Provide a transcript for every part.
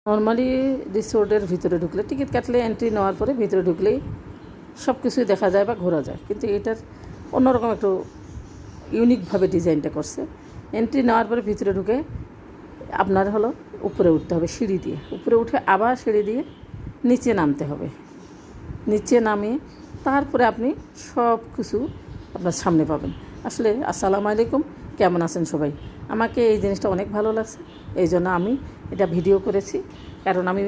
Normally রিসোর্টের ভিতরে ঢুকলে টিকিট কাটলে এন্ট্রি নেওয়ার পরে ভিতরে ঢুকলেই সব কিছুই দেখা যায় বা ঘোরা যায়, কিন্তু এটার অন্যরকম একটু ইউনিকভাবে ডিজাইনটা করছে। এন্ট্রি নেওয়ার পরে ভিতরে ঢুকে আপনার হলো উপরে উঠতে হবে সিঁড়ি দিয়ে, উপরে উঠে আবার সিঁড়ি দিয়ে নিচে নামতে হবে। নিচে নামিয়ে তারপরে আপনি সব কিছু আপনার সামনে পাবেন। আসলে আসসালামু আলাইকুম, কেমন আছেন সবাই? আমাকে এই জিনিসটা অনেক ভালো লাগছে, এই জন্য আমি এটা ভিডিও করেছি। কারণ আমি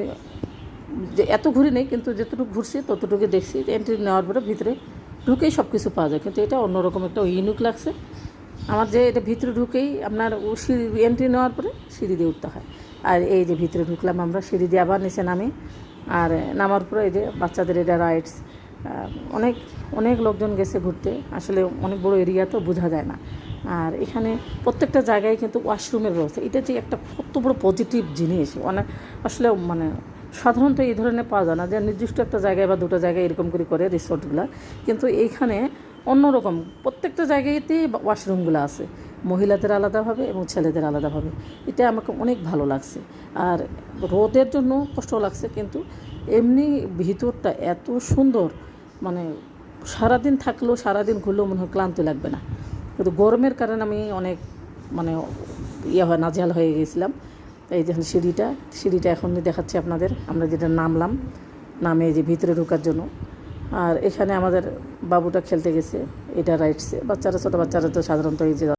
যে এত ঘুরি নেই, কিন্তু যতটুকু ঘুরছি ততটুকু দেখছি। এন্ট্রি নেওয়ার পরে ভিতরে ঢুকেই সব কিছু পাওয়া যায়, কিন্তু এটা অন্যরকম একটা ইউনিক লাগছে আমার। যে এটা ভিতরে ঢুকেই আপনার সিঁড়ি এন্ট্রি নেওয়ার পরে সিঁড়ি দিয়ে উঠতে হয়। আর এই যে ভিতরে ঢুকলাম আমরা, সিঁড়ি দিয়ে আবার নিচে নামি। আর নামার পরে এই যে বাচ্চাদের এটা রাইডস, অনেক অনেক লোকজন গেছে ঘুরতে। আসলে অনেক বড় এরিয়া তো বোঝা যায় না। আর এখানে প্রত্যেকটা জায়গায় কিন্তু ওয়াশরুমের ব্যবস্থা, এটা যে একটা কত বড় পজিটিভ জিনিস। অনেক আসলে সাধারণত এই ধরনের পাওয়া যায় না, যে নির্দিষ্ট একটা জায়গায় বা দুটো জায়গায় এরকম করে রিসোর্টগুলো। কিন্তু এইখানে অন্যরকম, প্রত্যেকটা জায়গাতেই ওয়াশরুমগুলো আছে, মহিলাদের আলাদাভাবে এবং ছেলেদের আলাদাভাবে। এটা আমাকে অনেক ভালো লাগছে। আর রোদের জন্য কষ্ট লাগছে, কিন্তু এমনি ভিতরটা এত সুন্দর, সারাদিন থাকলেও সারাদিন ঘুরলেও মনে হয় ক্লান্তি লাগবে না। কিন্তু গরমের কারণে আমি অনেক নাজেহাল হয়ে গেছিলাম। এই দেখুন সিঁড়িটা এখন দেখাচ্ছি আপনাদের, আমরা যেটা নামলাম, নামে যে ভিতরে ঢোকার জন্য। আর এখানে আমাদের বাবুটা খেলতে গেছে, এটা রাইডসে। ছোটো বাচ্চারা তো সাধারণত এই যে